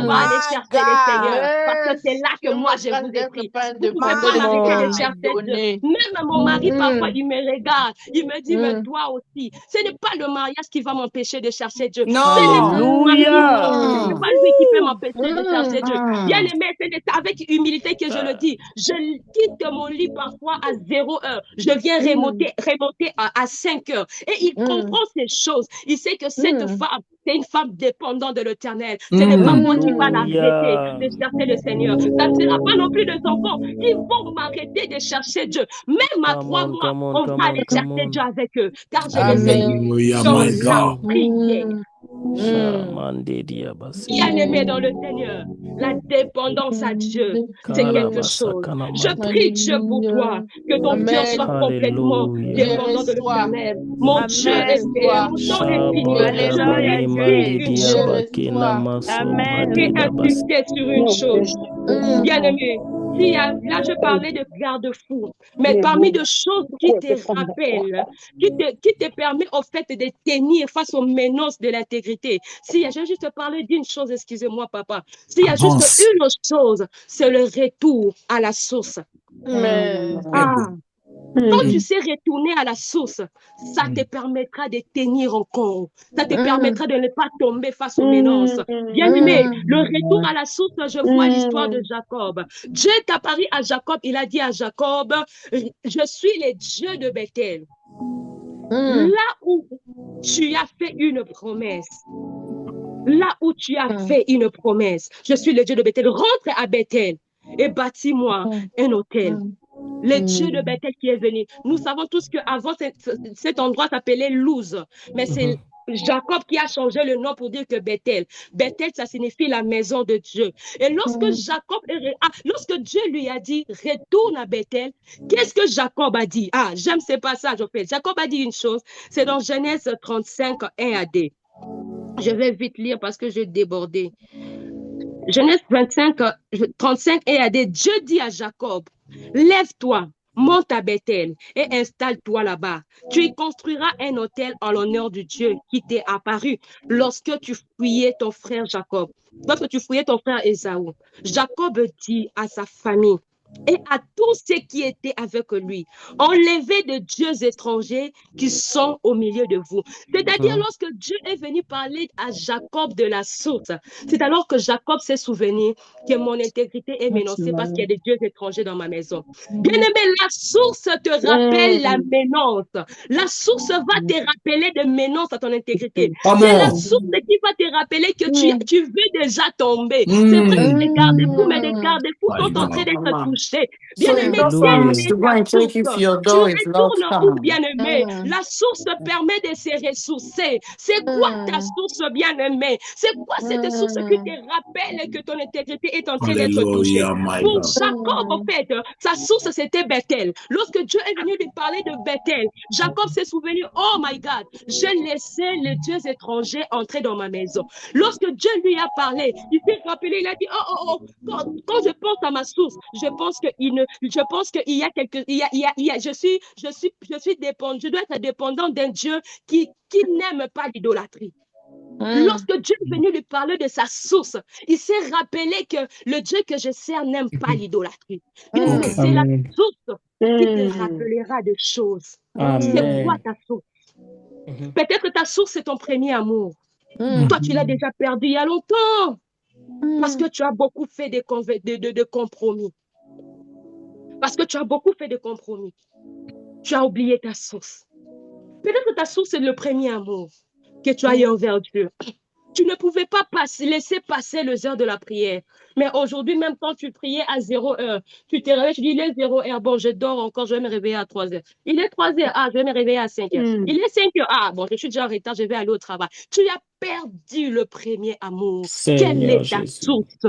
pas aller chercher les seigneurs. Parce que c'est là que moi, je vous ai pris. Vous ne pouvez pas m'arrêter de chercher Dieu. Même mon mari, parfois, il me regarde. Il me dit, mais toi aussi. Ce n'est pas le mariage qui va m'empêcher de chercher Dieu. Non. Ce n'est pas lui qui peut m'empêcher de chercher Dieu. Bien aimé, c'est avec humilité que je le dis. Je quitte mon lit parfois à 0 heure. Je viens remonter à 5 heures. Et il comprend ces choses. Il sait que cette femme, c'est une femme dépendante de l'Éternel. Ce n'est pas moi qui va l'arrêter de chercher le Seigneur. Ça ne sera pas non plus les enfants qui vont m'arrêter de chercher Dieu. Même à 3 mois, on va aller chercher Dieu avec eux. Car je les ai dans la prière. Bien-aimé dans le Seigneur, la dépendance à Dieu, c'est quelque chose. Je prie Dieu pour toi, que ton cœur soit complètement dépendant de l'Éternel. Mon Dieu est mon nom est fini. Je vais insister sur une chose. Bien-aimé, là, je parlais de garde-fou, mais parmi de choses qui te rappellent, qui te permet au fait de tenir face aux menaces de l'intégrité. Si je vais juste parler d'une chose, excusez-moi, papa. S'il y a juste une chose, c'est le retour à la source. Quand tu sais retourner à la source, ça te permettra de tenir encore. Ça te permettra de ne pas tomber face aux menaces. Bien aimé, le retour à la source, je vois l'histoire de Jacob. Dieu est apparu à Jacob, il a dit à Jacob, je suis le Dieu de Bethel. Là où tu as fait une promesse, je suis le Dieu de Bethel. Rentre à Bethel et bâtis-moi un hôtel. Le Dieu de Bethel qui est venu. Nous savons tous qu'avant, cet endroit s'appelait Luz, mais c'est Jacob qui a changé le nom pour dire que Bethel. Bethel, ça signifie la maison de Dieu. Et lorsque lorsque Dieu lui a dit, retourne à Bethel, qu'est-ce que Jacob a dit? J'aime ce passage, en fait. Jacob a dit une chose, c'est dans Genèse 35, 1 à 2. Je vais vite lire parce que j'ai débordé. Genèse 25, 35 et à 2, Dieu dit à Jacob, lève-toi, monte à Bethel et installe-toi là-bas. Tu y construiras un hôtel en l'honneur du Dieu qui t'est apparu lorsque tu fouillais ton frère Jacob, lorsque tu fouillais ton frère Ésaü. Jacob dit à sa famille, et à tous ceux qui étaient avec lui. Enlevez de dieux étrangers qui sont au milieu de vous. C'est-à-dire, lorsque Dieu est venu parler à Jacob de la source, c'est alors que Jacob s'est souvenu que mon intégrité est menacée parce qu'il y a des dieux étrangers dans ma maison. Bien-aimé, la source te rappelle la menace. La source va te rappeler de menaces à ton intégrité. C'est la source qui va te rappeler que tu veux déjà tomber. C'est vrai que les garde-fous, mais les garde-fous sont en train d'être touchés. Bien-aimé, tu retournes où, bien-aimé? La source permet de se ressourcer. C'est quoi ta source, bien-aimé? C'est quoi cette source qui te rappelle que ton intégrité est en train d'être touchée? Pour Jacob, en fait, sa source, c'était Bethel. Lorsque Dieu est venu lui parler de Bethel, Jacob s'est souvenu, oh my God, j'ai laissé les dieux étrangers entrer dans ma maison. Lorsque Dieu lui a parlé, il s'est rappelé, il a dit, quand je pense à ma source, je pense qu'il y a quelque, je suis dépendant, je dois être dépendant d'un Dieu qui n'aime pas l'idolâtrie. Lorsque Dieu est venu lui parler de sa source, il s'est rappelé que le Dieu que je sers n'aime pas l'idolâtrie. C'est la source qui te rappellera des choses. C'est quoi ta source? Peut-être que ta source, c'est ton premier amour. Toi, tu l'as déjà perdu il y a longtemps. Parce que tu as beaucoup fait de compromis. Parce que tu as beaucoup fait de compromis. Tu as oublié ta source. Peut-être que ta source, c'est le premier amour que tu as eu envers Dieu. Tu ne pouvais pas laisser passer les heures de la prière. Mais aujourd'hui, même quand tu priais à 0 heure, tu te réveilles, tu dis, il est 0 heure, bon, je dors encore, je vais me réveiller à 3 heures. Il est 3 heures, je vais me réveiller à 5 heures. Il est 5 heures, bon, je suis déjà en retard, je vais aller au travail. Tu as perdu le premier amour. Quelle est ta source?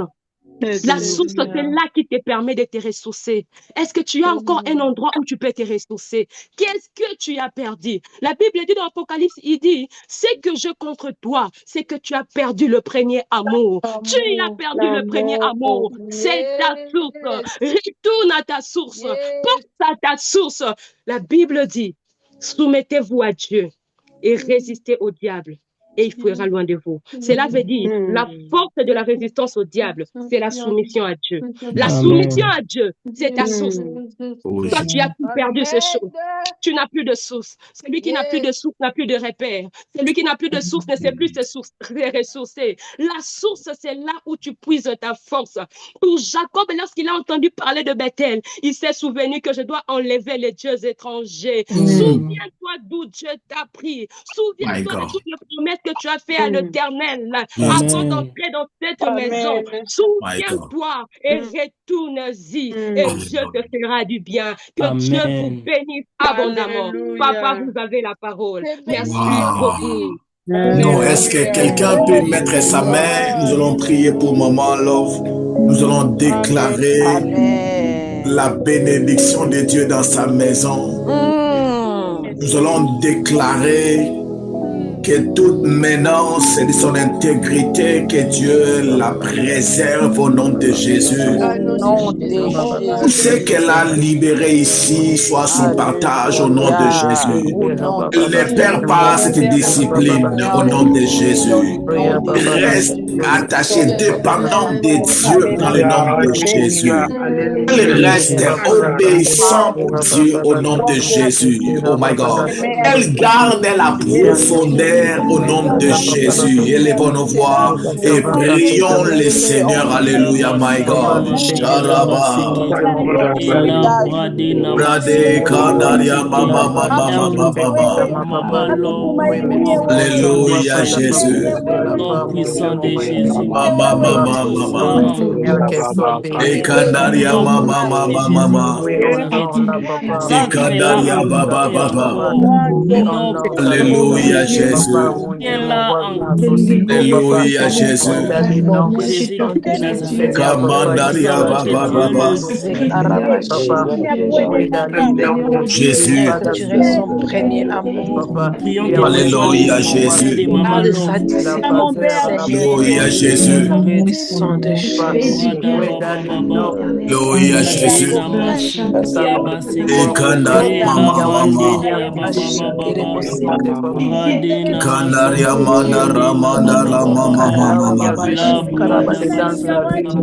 La source, c'est là qui te permet de te ressourcer. Est-ce que tu as encore un endroit où tu peux te ressourcer? Qu'est-ce que tu as perdu? La Bible dit dans l'Apocalypse, il dit, c'est que je contre toi, c'est que tu as perdu le premier amour. Tu as perdu le premier amour. C'est ta source. Retourne à ta source. Porte à ta source. La Bible dit, soumettez-vous à Dieu et résistez au diable. Et il fuira loin de vous. Cela veut dire la force de la résistance au diable, c'est la soumission à Dieu. La soumission à Dieu, c'est ta source. Toi, tu as perdu ces choses. Tu n'as plus de source. Celui qui n'a plus de source n'a plus de repère. Celui qui n'a plus de source ne sait plus se ressourcer. La source, c'est là où tu puises ta force. Pour Jacob, lorsqu'il a entendu parler de Bethel, il s'est souvenu que je dois enlever les dieux étrangers. Souviens-toi d'où Dieu t'a pris. Souviens-toi de toutes les promesses que tu as fait à l'Éternel avant d'entrer dans cette maison. Souviens-toi et retourne-y et Dieu te fera du bien. Que Dieu vous bénisse abondamment. Papa, vous avez la parole. Merci beaucoup. Non, est-ce que quelqu'un peut mettre sa main? Nous allons prier pour Maman Love. Nous allons déclarer la bénédiction de Dieu dans sa maison. Nous allons déclarer que toute menace de son intégrité, que Dieu la préserve au nom de Jésus. Tout ce qu'elle a libéré ici soit son partage au nom de Jésus. Elle ne perd pas cette discipline au nom de Jésus. Reste attachée, dépendante de Dieu dans le nom de Jésus. Elle reste obéissante au Dieu au nom de Jésus. Oh my God. Elle garde la profondeur au nom de Jésus. Élevons nos voix et prions le Seigneur. Alléluia, my God. Sharaba. Brade Kanaria Mama Mama Mama. Alléluia, Jésus. Mama Mama Mama. Et Kanaria Mama Mama Mama. Et Kanaria Baba Baba. Alléluia, Jésus. Alléluia, Jésus. Kamandaria Baba Baba. Jésus. Alléluia, Jésus. Alléluia, Jésus. Alléluia, Jésus. Et Kanda Mama Mama. Kandaria mandara mandara mama mama.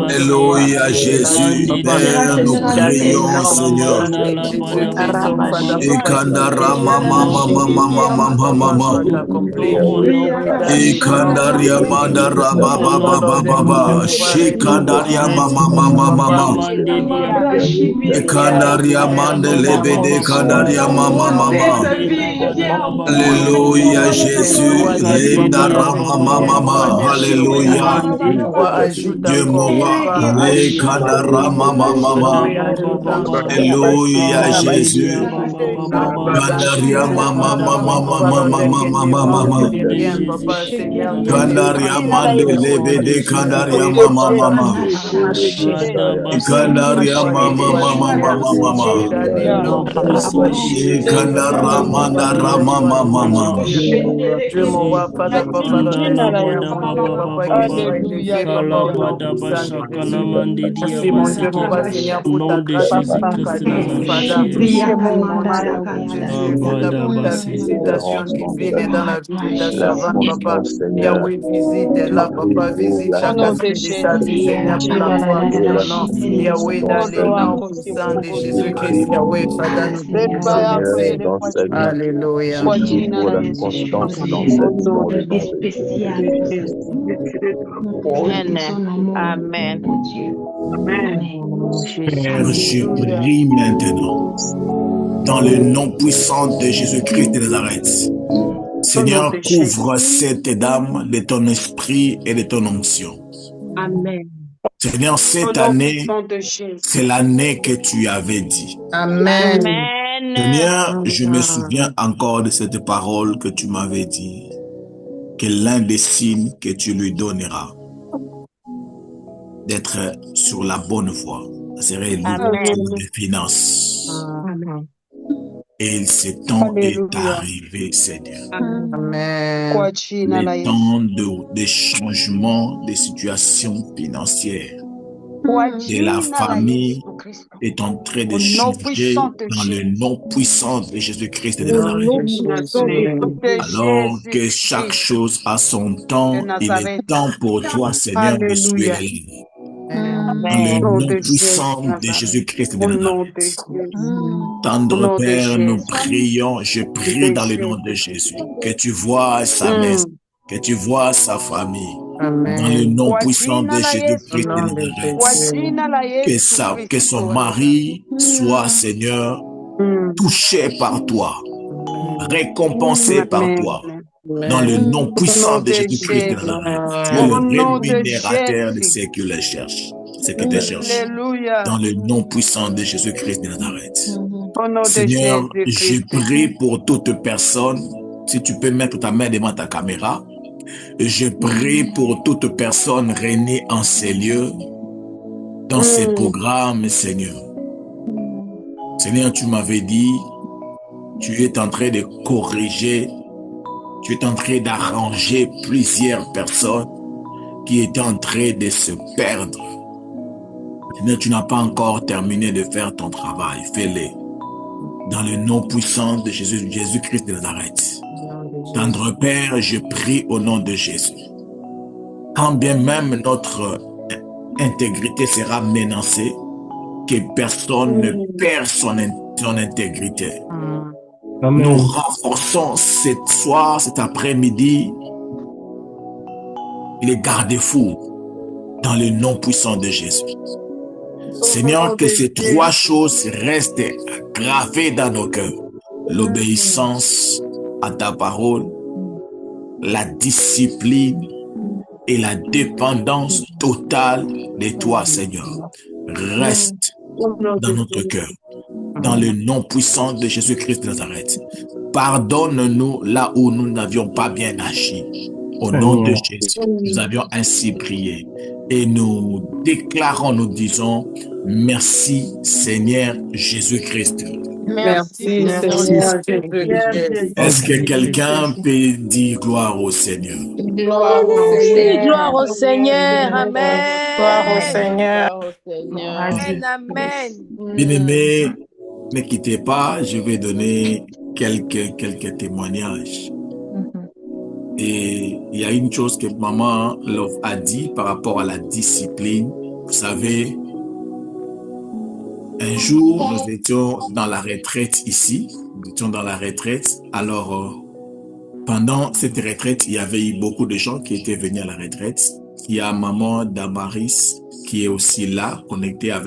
Alléluia Jésus, Père, nous prions Seigneur. Et Kandara mama mama mama mama. Et Kandaria mandara baba baba baba. Shikandaria mama mama mama. Et Kandaria mandele bede Kandaria mama mama. Alléluia Jésus, Linda Rama Mama, Alléluia. Dieu mon roi, les Kandara Mama Mama. Alléluia Jésus. Kandaria Mama Mama Mama Mama Mama. Kandaria Mande Lebede Kandaria Mama Mama. Kandaria Mama Mama Mama Mama. Kandara Mandara Mama Mama. Dieu mon roi, Father, Papa, merci mon Dieu, Papa Seigneur, pour ta grâce et pour ta qualité, Father. Prions mon Jésus, Father, pour ta visitation divine dans la vie de ta servante, Papa. Yahweh, visite-la, Papa, visite chaque aspect de sa vie, Seigneur, pour la gloire de ton nom. Yahweh, dans les noms puissants de Jésus-Christ, Yahweh, Father, nous te disons merci. Alléluia. Pour la constance dans cette Amen. Père, je prie maintenant, dans le nom puissant de Jésus-Christ de Nazareth. Seigneur, couvre cette dame de ton esprit et de ton onction. Amen. Seigneur, cette année, c'est l'année que tu avais dit. Amen. Seigneur, je me souviens encore de cette parole que tu m'avais dit, que l'un des signes que tu lui donneras, d'être sur la bonne voie, serait l'ouverture des finances. Amen. Et ce temps est arrivé, Seigneur. Amen. Le temps de changement des situations financières de la famille est en train de changer dans le nom puissant de Jésus-Christ de Nazareth. Alors que chaque chose a son temps, il est temps pour toi, Seigneur, de suivre. Dans le nom puissant de Jésus-Christ de Nazareth. Tendre Père, nous prions, je prie dans le nom de Jésus, que tu vois sa maison, que tu vois sa famille. Amen. Dans le nom puissant de Jésus-Christ de Nazareth, que son mari soit, Seigneur, touché par toi, récompensé par toi. Dans le nom puissant de Jésus-Christ de Nazareth, tu es le rémunérateur de ceux qui le cherchent, ceux qui te cherchent. Dans le nom puissant de Jésus-Christ de Nazareth. Seigneur, je prie pour toute personne. Si tu peux mettre ta main devant ta caméra. Je prie pour toute personne réunie en ces lieux, dans ces programmes, Seigneur. Seigneur, tu m'avais dit, tu es en train de corriger, tu es en train d'arranger plusieurs personnes qui étaient en train de se perdre. Seigneur, tu n'as pas encore terminé de faire ton travail. Fais-le. Dans le nom puissant de Jésus-Christ de Nazareth. Tendre Père, je prie au nom de Jésus. Quand bien même notre intégrité sera menacée, que personne ne perd son intégrité. Nous renforçons cette soir, cet après-midi, les garde-fous dans le nom puissant de Jésus. Seigneur, que ces trois choses restent gravées dans nos cœurs. L'obéissance à ta parole, la discipline et la dépendance totale de toi, Seigneur, reste dans notre cœur. Dans le nom puissant de Jésus-Christ de Nazareth. Pardonne-nous là où nous n'avions pas bien agi. Au nom de Jésus, nous avions ainsi prié. Et nous déclarons, nous disons, merci Seigneur Jésus-Christ. Merci Seigneur Jésus-Christ. Est-ce que quelqu'un peut dire gloire au Seigneur? Gloire au Seigneur. Amen. Gloire au Seigneur. Amen. Amen. Bien-aimés, ne quittez pas, je vais donner quelques témoignages. Et il y a une chose que Maman Love a dit par rapport à la discipline. Vous savez, un jour, nous étions dans la retraite ici. Nous étions dans la retraite. Alors, pendant cette retraite, il y avait eu beaucoup de gens qui étaient venus à la retraite. Il y a Maman Damaris qui est aussi là, connectée avec